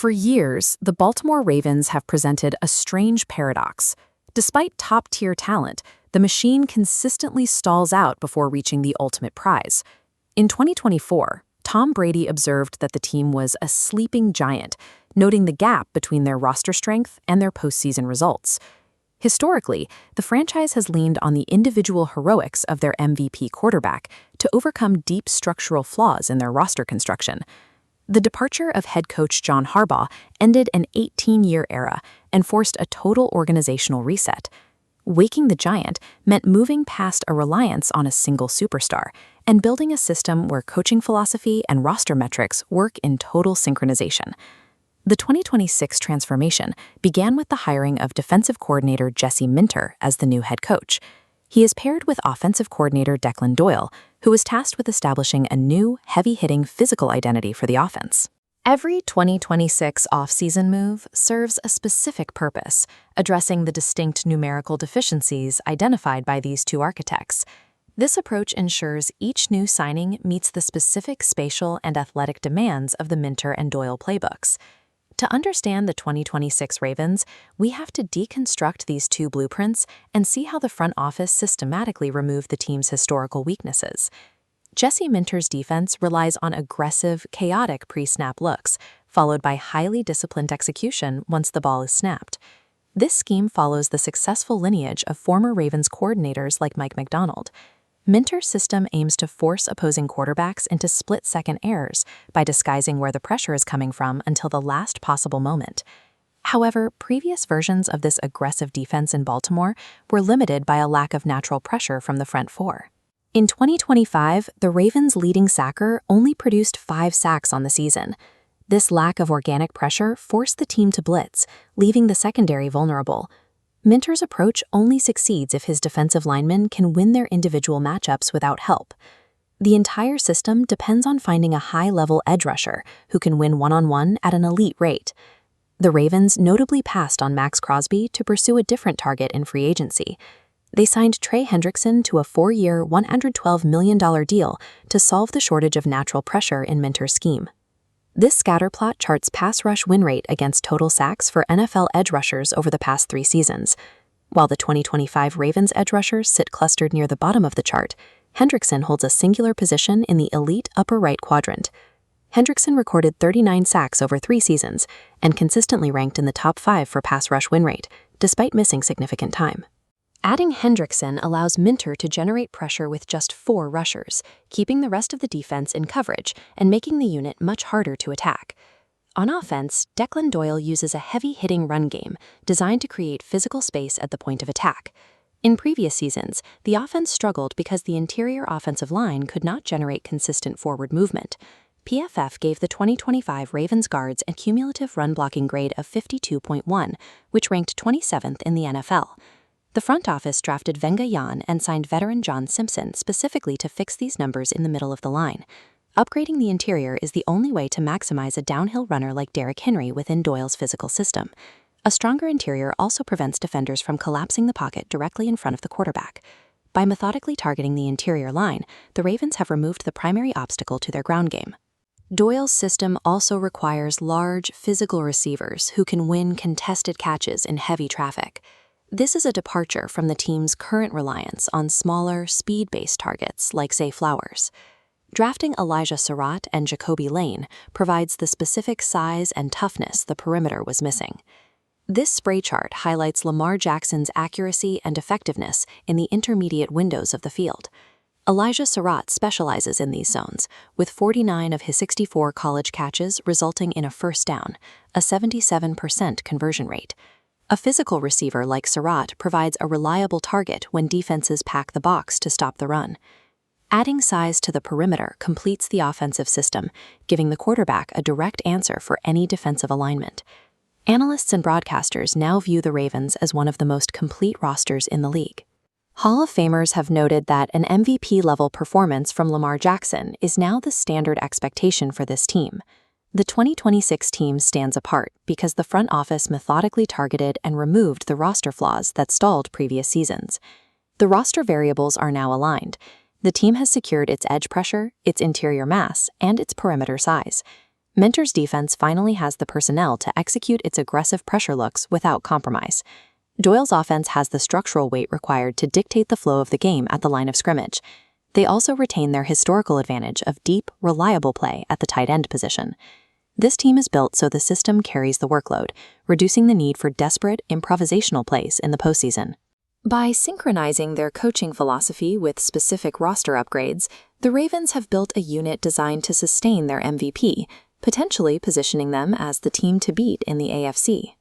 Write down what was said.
For years, the Baltimore Ravens have presented a strange paradox. Despite top-tier talent, the machine consistently stalls out before reaching the ultimate prize. In 2024, Tom Brady observed that the team was a sleeping giant, noting the gap between their roster strength and their postseason results. Historically, the franchise has leaned on the individual heroics of their MVP quarterback to overcome deep structural flaws in their roster construction. The departure of head coach John Harbaugh ended an 18-year era and forced a total organizational reset. Waking the giant meant moving past a reliance on a single superstar and building a system where coaching philosophy and roster metrics work in total synchronization. The 2026 transformation began with the hiring of defensive coordinator Jesse Minter as the new head coach. He is paired with offensive coordinator Declan Doyle, who was tasked with establishing a new, heavy-hitting physical identity for the offense. Every 2026 offseason move serves a specific purpose, addressing the distinct numerical deficiencies identified by these two architects. This approach ensures each new signing meets the specific spatial and athletic demands of the Minter and Doyle playbooks. To understand the 2026 Ravens, we have to deconstruct these two blueprints and see how the front office systematically removed the team's historical weaknesses. Jesse Minter's defense relies on aggressive, chaotic pre-snap looks, followed by highly disciplined execution once the ball is snapped. This scheme follows the successful lineage of former Ravens coordinators like Mike Macdonald. Minter's system aims to force opposing quarterbacks into split-second errors by disguising where the pressure is coming from until the last possible moment. However, previous versions of this aggressive defense in Baltimore were limited by a lack of natural pressure from the front four. In 2025, the Ravens' leading sacker only produced 5 sacks on the season. This lack of organic pressure forced the team to blitz, leaving the secondary vulnerable. Minter's approach only succeeds if his defensive linemen can win their individual matchups without help. The entire system depends on finding a high-level edge rusher who can win one-on-one at an elite rate. The Ravens notably passed on Max Crosby to pursue a different target in free agency. They signed Trey Hendrickson to a 4-year, $112 million deal to solve the shortage of natural pressure in Minter's scheme. This scatterplot charts pass rush win rate against total sacks for NFL edge rushers over the past 3 seasons. While the 2025 Ravens edge rushers sit clustered near the bottom of the chart, Hendrickson holds a singular position in the elite upper right quadrant. Hendrickson recorded 39 sacks over 3 seasons and consistently ranked in the top 5 for pass rush win rate, despite missing significant time. Adding Hendrickson allows Minter to generate pressure with just 4 rushers, keeping the rest of the defense in coverage and making the unit much harder to attack. On offense, Declan Doyle uses a heavy-hitting run game designed to create physical space at the point of attack. In previous seasons, the offense struggled because the interior offensive line could not generate consistent forward movement. PFF gave the 2025 Ravens guards a cumulative run-blocking grade of 52.1, which ranked 27th in the NFL. The front office drafted Venga Yan and signed veteran John Simpson specifically to fix these numbers in the middle of the line. Upgrading the interior is the only way to maximize a downhill runner like Derrick Henry within Doyle's physical system. A stronger interior also prevents defenders from collapsing the pocket directly in front of the quarterback. By methodically targeting the interior line, the Ravens have removed the primary obstacle to their ground game. Doyle's system also requires large, physical receivers who can win contested catches in heavy traffic. This is a departure from the team's current reliance on smaller, speed-based targets like Zay Flowers. Drafting Elijah Surratt and Jacoby Lane provides the specific size and toughness the perimeter was missing. This spray chart highlights Lamar Jackson's accuracy and effectiveness in the intermediate windows of the field. Elijah Surratt specializes in these zones, with 49 of his 64 college catches resulting in a first down, a 77% conversion rate. A physical receiver like Surratt provides a reliable target when defenses pack the box to stop the run. Adding size to the perimeter completes the offensive system, giving the quarterback a direct answer for any defensive alignment. Analysts and broadcasters now view the Ravens as one of the most complete rosters in the league. Hall of Famers have noted that an MVP-level performance from Lamar Jackson is now the standard expectation for this team. The 2026 team stands apart because the front office methodically targeted and removed the roster flaws that stalled previous seasons. The roster variables are now aligned. The team has secured its edge pressure, its interior mass, and its perimeter size. Mentor's defense finally has the personnel to execute its aggressive pressure looks without compromise. Doyle's offense has the structural weight required to dictate the flow of the game at the line of scrimmage. They also retain their historical advantage of deep, reliable play at the tight end position. This team is built so the system carries the workload, reducing the need for desperate, improvisational plays in the postseason. By synchronizing their coaching philosophy with specific roster upgrades, the Ravens have built a unit designed to sustain their MVP, potentially positioning them as the team to beat in the AFC.